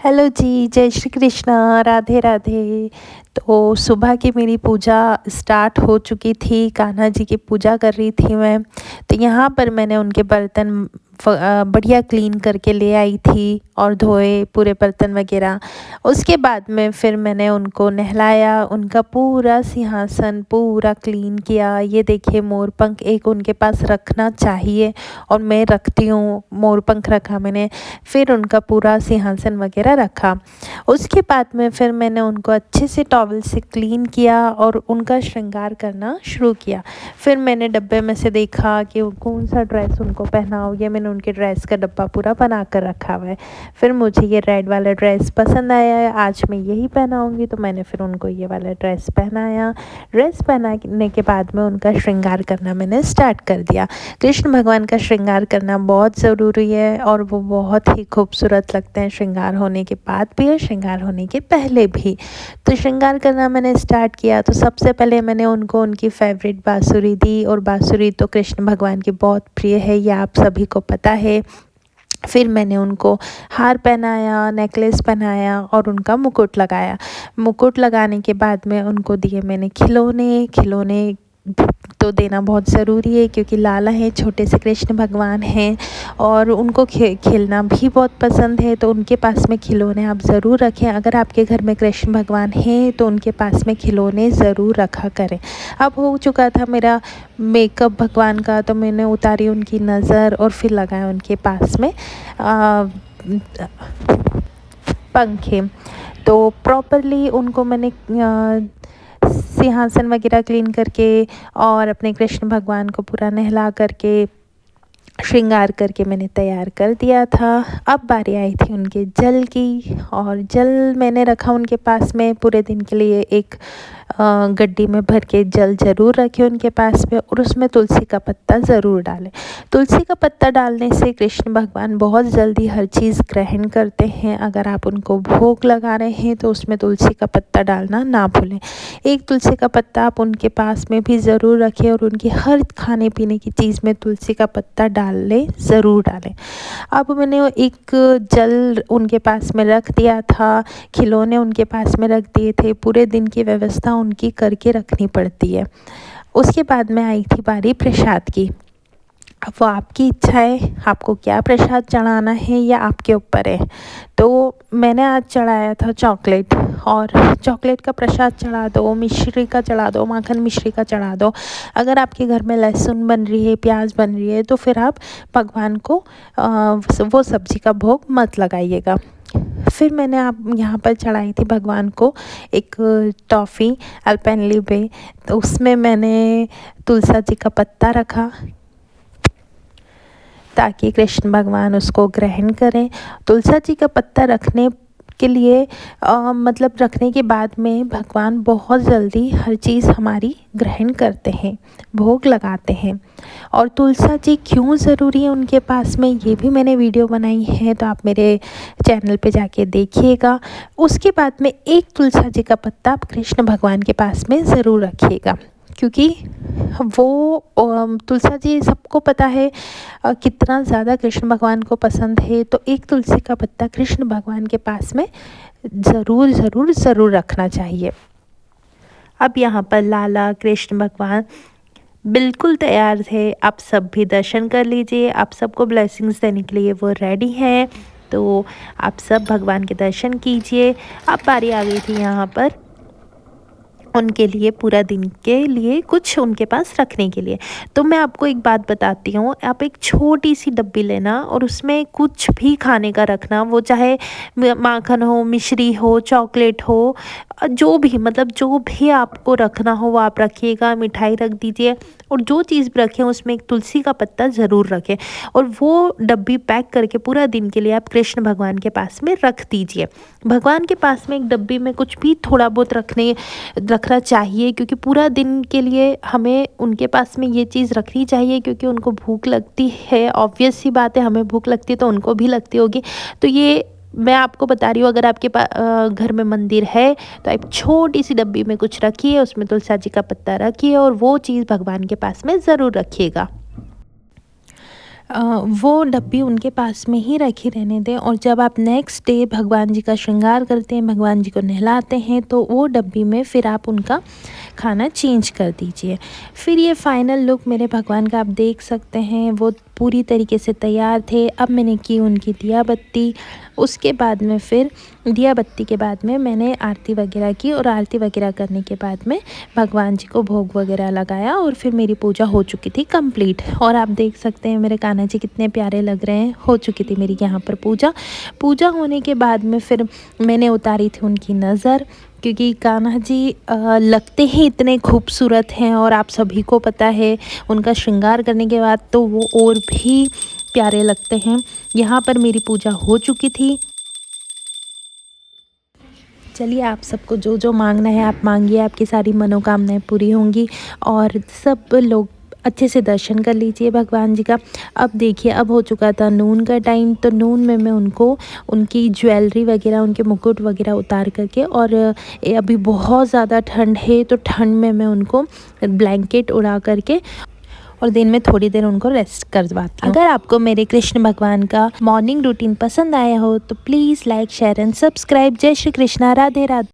Hello जी, जय श्री कृष्ण, राधे राधे। तो सुबह की मेरी पूजा स्टार्ट हो चुकी थी, कान्हा जी की पूजा कर रही थी मैं। तो यहाँ पर मैंने उनके बर्तन बढ़िया क्लीन करके ले आई थी और धोए पूरे बर्तन वगैरह। उसके बाद में फिर मैंने उनको नहलाया, उनका पूरा सिंहासन पूरा क्लीन किया। ये देखिए मोरपंख एक उनके पास रखना चाहिए और मैं रखती हूँ, मोरपंख रखा मैंने। फिर उनका पूरा सिंहासन वगैरह रखा। उसके बाद में फिर मैंने उनको अच्छे से टॉवल से क्लीन किया और उनका श्रृंगार करना शुरू किया। फिर मैंने डब्बे में से देखा कि कौन सा ड्रेस उनको पहनाओ। ये मैंने उनके ड्रेस का डब्बा पूरा बना कर रखा हुआ है। फिर मुझे ये रेड वाला ड्रेस पसंद आया है, आज मैं यही पहनाऊँगी, तो मैंने फिर उनको ये वाला ड्रेस पहनाया। ड्रेस पहनाने के बाद में उनका श्रृंगार करना मैंने स्टार्ट कर दिया। कृष्ण भगवान का श्रृंगार करना बहुत ज़रूरी है और वो बहुत ही खूबसूरत लगते हैं श्रृंगार होने के बाद भी और श्रृंगार होने के पहले भी। तो श्रृंगार करना मैंने स्टार्ट किया तो सबसे पहले मैंने उनको उनकी फेवरेट बाँसुरी दी, और बाँसुरी तो कृष्ण भगवान की बहुत प्रिय है, ये आप सभी को पता है। फिर मैंने उनको हार पहनाया, नेकलेस पहनाया और उनका मुकुट लगाया। मुकुट लगाने के बाद में उनको दिए मैंने खिलौने। खिलौने तो देना बहुत ज़रूरी है क्योंकि लाला है, छोटे से कृष्ण भगवान हैं और उनको खेलना भी बहुत पसंद है, तो उनके पास में खिलौने आप ज़रूर रखें। अगर आपके घर में कृष्ण भगवान हैं तो उनके पास में खिलौने ज़रूर रखा करें। अब हो चुका था मेरा मेकअप भगवान का, तो मैंने उतारी उनकी नज़र और फिर लगाया उनके पास में पंखे। तो प्रॉपरली उनको मैंने सिंहासन वगैरह क्लीन करके और अपने कृष्ण भगवान को पूरा नहला करके श्रृंगार करके मैंने तैयार कर दिया था। अब बारी आई थी उनके जल की, और जल मैंने रखा उनके पास में पूरे दिन के लिए। एक गड्डी में भर के जल ज़रूर रखें उनके पास में, और उसमें तुलसी का पत्ता ज़रूर डालें। तुलसी का पत्ता डालने से कृष्ण भगवान बहुत जल्दी हर चीज़ ग्रहण करते हैं। अगर आप उनको भोग लगा रहे हैं तो उसमें तुलसी का पत्ता डालना ना भूलें। एक तुलसी का पत्ता आप उनके पास में भी ज़रूर रखें और उनकी हर खाने पीने की चीज़ में तुलसी का पत्ता डालें, ज़रूर डालें। अब मैंने एक जल उनके पास में रख दिया था, खिलौने उनके पास में रख दिए थे। पूरे दिन की व्यवस्था उनकी करके रखनी पड़ती है। उसके बाद में आई थी बारी प्रसाद की। अब वो आपकी इच्छा है, आपको क्या प्रसाद चढ़ाना है या आपके ऊपर है। तो मैंने आज चढ़ाया था चॉकलेट, और चॉकलेट का प्रसाद चढ़ा दो, मिश्री का चढ़ा दो, माखन मिश्री का चढ़ा दो। अगर आपके घर में लहसुन बन रही है, प्याज बन रही है, तो फिर आप भगवान को वो सब्ज़ी का भोग मत लगाइएगा। फिर मैंने आप यहाँ पर चढ़ाई थी भगवान को एक टॉफ़ी अल्पेनलिबे, तो उसमें मैंने तुलसी जी का पत्ता रखा ताकि कृष्ण भगवान उसको ग्रहण करें। तुलसी जी का पत्ता रखने के लिए मतलब रखने के बाद में भगवान बहुत जल्दी हर चीज़ हमारी ग्रहण करते हैं, भोग लगाते हैं। और तुलसी जी क्यों ज़रूरी है उनके पास में, ये भी मैंने वीडियो बनाई है, तो आप मेरे चैनल पे जाके देखिएगा। उसके बाद में एक तुलसी जी का पत्ता आप कृष्ण भगवान के पास में ज़रूर रखिएगा, क्योंकि वो तुलसी जी सबको पता है कितना ज़्यादा कृष्ण भगवान को पसंद है। तो एक तुलसी का पत्ता कृष्ण भगवान के पास में ज़रूर ज़रूर ज़रूर रखना चाहिए। अब यहाँ पर लाला कृष्ण भगवान बिल्कुल तैयार थे। आप सब भी दर्शन कर लीजिए, आप सबको ब्लेसिंग्स देने के लिए वो रेडी हैं। तो आप सब भगवान के दर्शन कीजिए। अब बारी आ गई थी यहाँ पर उनके लिए पूरा दिन के लिए कुछ उनके पास रखने के लिए। तो मैं आपको एक बात बताती हूँ, आप एक छोटी सी डब्बी लेना और उसमें कुछ भी खाने का रखना, वो चाहे माखन हो, मिश्री हो, चॉकलेट हो, जो भी मतलब जो भी आपको रखना हो वो आप रखिएगा। मिठाई रख दीजिए, और जो चीज़ भी रखें उसमें एक तुलसी का पत्ता ज़रूर रखें, और वो डब्बी पैक करके पूरा दिन के लिए आप कृष्ण भगवान के पास में रख दीजिए। भगवान के पास में एक डब्बी में कुछ भी थोड़ा बहुत रखना चाहिए, क्योंकि पूरा दिन के लिए हमें उनके पास में ये चीज़ रखनी चाहिए, क्योंकि उनको भूख लगती है। ऑब्वियस सी बात है, हमें भूख लगती है तो उनको भी लगती होगी। तो ये मैं आपको बता रही हूँ, अगर आपके घर में मंदिर है तो आप छोटी सी डब्बी में कुछ रखिए, उसमें तुलसी जी का पत्ता रखिए और वो चीज़ भगवान के पास में ज़रूर रखिएगा। वो डब्बी उनके पास में ही रखी रहने दें। और जब आप नेक्स्ट डे भगवान जी का श्रृंगार करते हैं, भगवान जी को नहलाते हैं, तो वो डब्बी में फिर आप उनका खाना चेंज कर दीजिए। फिर ये फाइनल लुक मेरे भगवान का आप देख सकते हैं, वो पूरी तरीके से तैयार थे। अब मैंने की उनकी दिया बत्ती, उसके बाद में फिर दिया बत्ती के बाद में मैंने आरती वगैरह की, और आरती वगैरह करने के बाद में भगवान जी को भोग वगैरह लगाया, और फिर मेरी पूजा हो चुकी थी कंप्लीट। और आप देख सकते हैं मेरे कान्हा जी कितने प्यारे लग रहे हैं। हो चुकी थी मेरी यहाँ पर पूजा होने के बाद में फिर मैंने उतारी थी उनकी नज़र, क्योंकि कान्हा जी लगते ही इतने खूबसूरत हैं, और आप सभी को पता है उनका श्रृंगार करने के बाद तो वो और भी प्यारे लगते हैं। यहाँ पर मेरी पूजा हो चुकी थी। चलिए, आप सबको जो जो मांगना है आप मांगिए, आपकी सारी मनोकामनाएं पूरी होंगी, और सब लोग अच्छे से दर्शन कर लीजिए भगवान जी का। अब देखिए, अब हो चुका था नून का टाइम, तो नून में मैं उनको उनकी ज्वेलरी वगैरह, उनके मुकुट वगैरह उतार करके, और अभी बहुत ज़्यादा ठंड है तो ठंड में मैं उनको ब्लैंकेट उड़ा करके और दिन में थोड़ी देर उनको रेस्ट करवाती हूँ। अगर आपको मेरे कृष्ण भगवान का मॉर्निंग रूटीन पसंद आया हो तो please like, share and subscribe. जय श्री कृष्णा, राधे राधे।